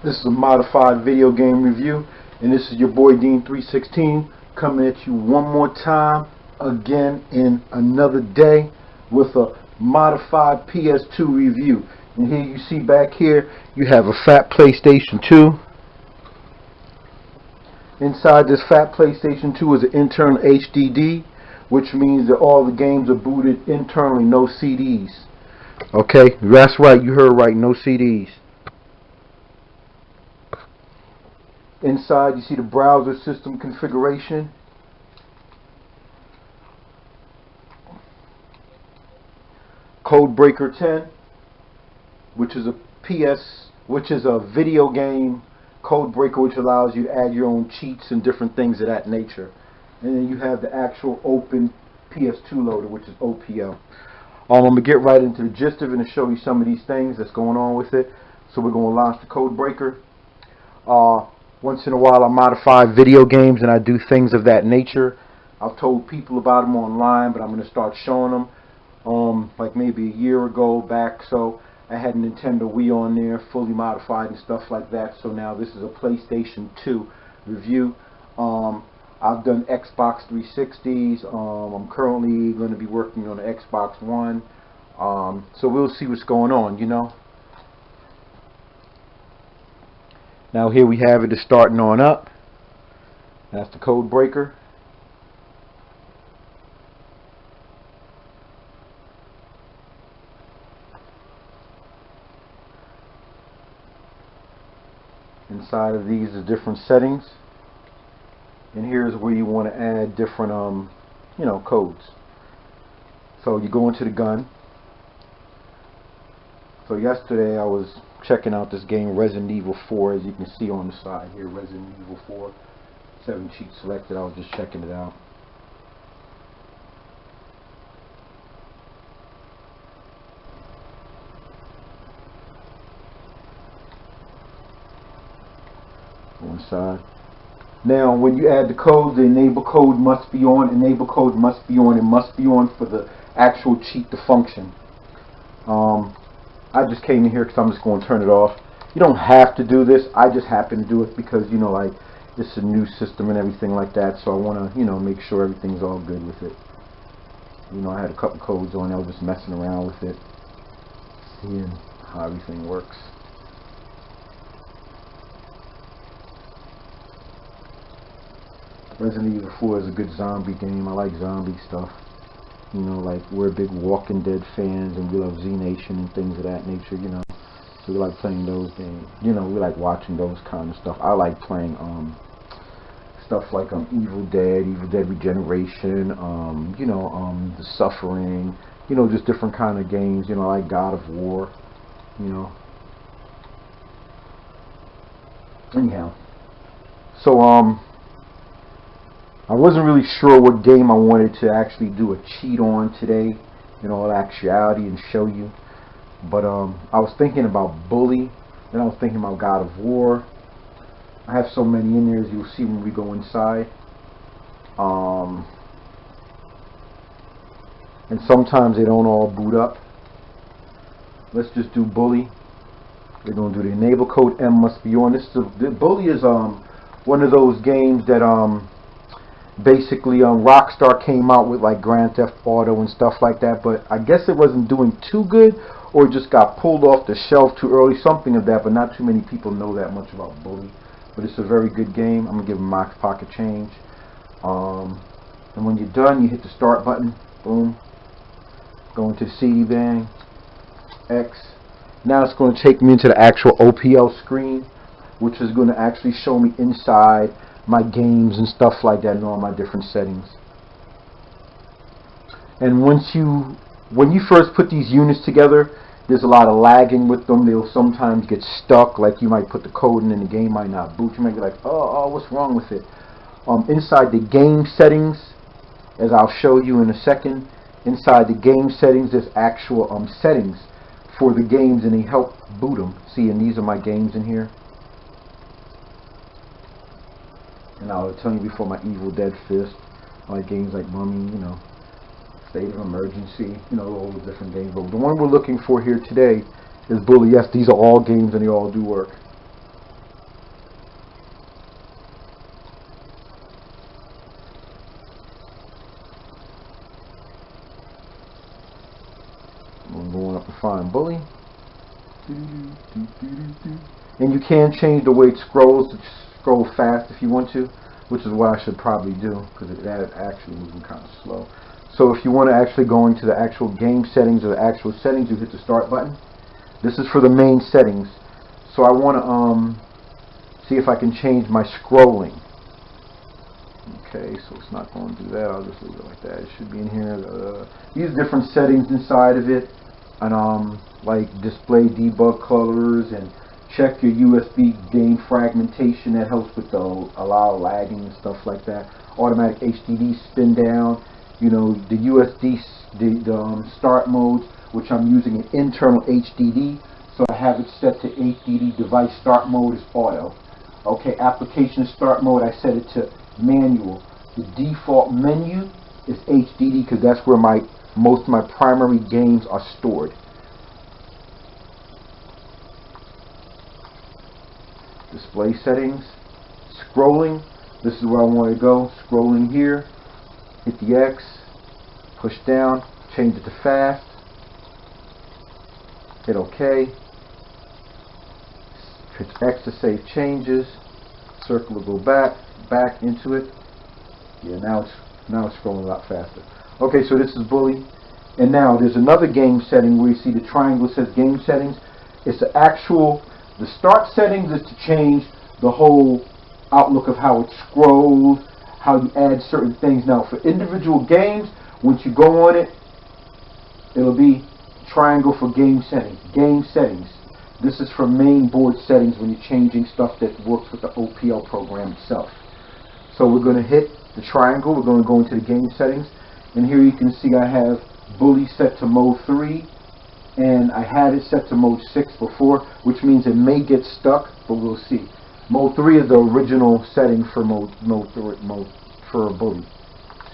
This is a modified video game review, and this is your boy Dean316 coming at you one more time, again in another day, with a modified PS2 review. And here you see back here, you have a fat PlayStation 2. Inside this fat PlayStation 2 is an internal HDD, which means that all the games are booted internally, no CDs. Okay, that's right, you heard right, no CDs. Inside you see the browser system configuration. Codebreaker 10, which is a video game codebreaker, which allows you to add your own cheats and different things of that nature. And then you have the actual open PS2 loader, which is OPL. I'm going to get right into the gist of it and show you some of these things that's going on with it. So we're going to launch the codebreaker. Once in a while I modify video games and I do things of that nature. I've told people about them online, but I'm going to start showing them. Like maybe a year ago back, so I had a Nintendo Wii on there, fully modified and stuff like that. So now this is a PlayStation 2 review. I've done Xbox 360s. I'm currently going to be working on the Xbox One. So we'll see what's going on, you know. Now here we have it, it's starting on up. That's the code breaker. Inside of these are different settings. And here's where you want to add different you know, codes. So you go into the gun. So yesterday I was checking out this game Resident Evil 4, as you can see on the side here, Resident Evil 4, 7 cheats selected. I was just checking it out. Go inside. Now when you add the code, the enable code must be on, enable code must be on, it must be on for the actual cheat to function. I just came in here because I'm just going to turn it off. You don't have to do this. I just happen to do it because, you know, like, it's a new system and everything like that. So I want to, you know, make sure everything's all good with it. You know, I had a couple codes on. I was just messing around with it, seeing how everything works. Resident Evil 4 is a good zombie game. I like zombie stuff. You know, like, we're big Walking Dead fans, and we love Z Nation and things of that nature, you know. So we like playing those games. You know, we like watching those kind of stuff. I like playing stuff like Evil Dead Regeneration, you know, The Suffering, you know, just different kind of games, you know, like God of War, you know. Anyhow. So, I wasn't really sure what game I wanted to actually do a cheat on today, in all actuality, and show you. But I was thinking about Bully, then I was thinking about God of War. I have so many in there, as you'll see when we go inside. And sometimes they don't all boot up. Let's just do Bully. We're going to do the enable code M must be on. The Bully is one of those games that basically Rockstar came out with, like Grand Theft Auto and stuff like that, but I guess it wasn't doing too good, or it just got pulled off the shelf too early, something of that. But not too many people know that much about Bully. But it's a very good game. I'm gonna give them my pocket change. And when you're done, you hit the start button. Boom. Go into CD bang. X. Now it's going to take me into the actual OPL screen, which is going to actually show me inside my games and stuff like that, and all my different settings. And when you first put these units together, there's a lot of lagging with them. They'll sometimes get stuck, like you might put the code in and the game might not boot. You might be like, oh, what's wrong with it? Inside the game settings, as I'll show you in a second, inside the game settings there's actual settings for the games, and they help boot them. See, and these are my games in here. And I'll tell you before, my Evil Dead Fist, like games like Mummy, you know, State of Emergency, you know, all the different games. But the one we're looking for here today is Bully. Yes, these are all games and they all do work. I'm going up to find bully. And you can change the way it scrolls to scroll fast if you want to, which is what I should probably do, because that actually moving kind of slow. So if you want to actually go into the actual game settings or the actual settings, you hit the start button. This is for the main settings. So I want to see if I can change my scrolling. Okay, so it's not going to do that. I'll just leave it like that. It should be in here. These different settings inside of it, and like display debug colors, and check your USB game fragmentation. That helps with the allow lagging and stuff like that. Automatic HDD spin down. You know, the USD, the start modes, which I'm using an internal HDD, so I have it set to HDD. Device start mode is auto. Okay, application start mode, I set it to manual. The default menu is HDD because that's where most of my primary games are stored. Display settings, scrolling. This is where I want to go. Scrolling here. Hit the X, push down, change it to fast, hit OK, hit X to save changes, circle will go back into it. Yeah, now it's scrolling a lot faster. Okay, so this is bully, and now there's another game setting where you see the triangle says game settings. It's the start settings is to change the whole outlook of how it scrolls, how you add certain things. Now for individual games, once you go on it, it'll be triangle for game settings. Game settings. This is for main board settings when you're changing stuff that works with the OPL program itself. So we're going to hit the triangle. We're going to go into the game settings, and here you can see I have bully set to mode 3, and I had it set to mode 6 before, which means it may get stuck, but we'll see. Mode 3 is the original setting for for a bully.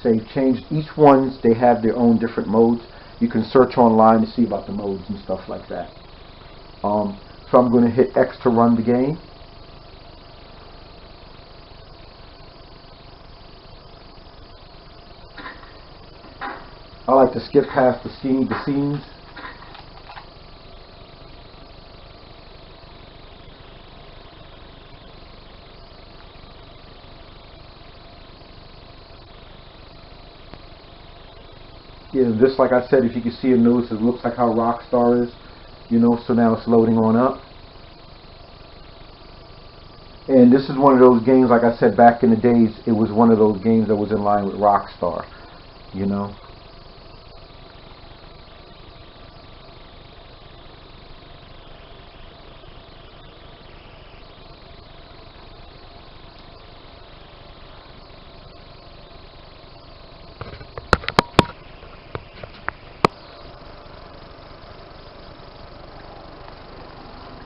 So you change each ones, they have their own different modes. You can search online to see about the modes and stuff like that. So I'm going to hit X to run the game. I like to skip past the scenes. Yeah, just like I said, if you can see and notice, it looks like how Rockstar is, you know, so now it's loading on up. And this is one of those games, like I said, back in the days, it was one of those games that was in line with Rockstar, you know.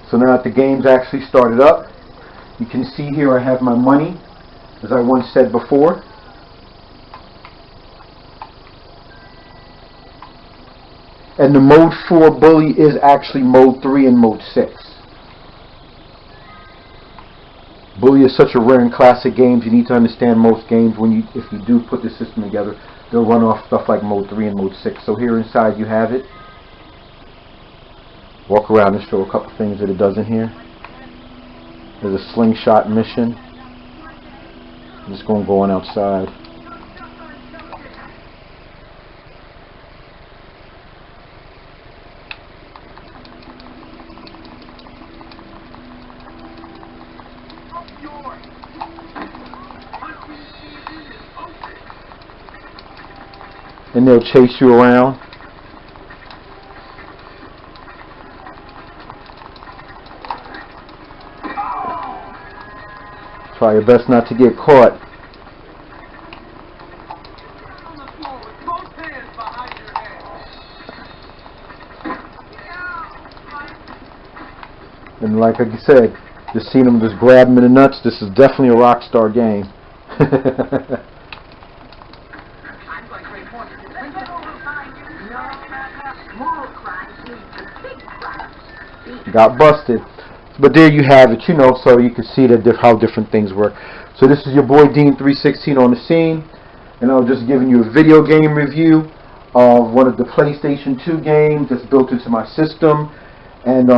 So now that the game's actually started up, you can see here I have my money, as I once said before. And the mode 4 bully is actually mode 3 and mode 6. Bully is such a rare and classic game. You need to understand most games, if you do put the system together, they'll run off stuff like mode 3 and mode 6. So here inside you have it. Walk around and show a couple things that it does in here. There's a slingshot mission. I'm just going to go on outside. And they'll chase you around. Try your best not to get caught. And like I said, just seeing them just grab them in the nuts, this is definitely a Rockstar game. Got busted. But there you have it, you know, so you can see how different things work. So this is your boy Dean316 on the scene, and I was just giving you a video game review. of one of the PlayStation 2 games that's built into my system. And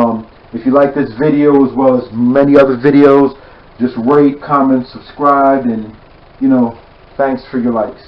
if you like this video as well as many other videos, just rate, comment, subscribe, and thanks for your likes.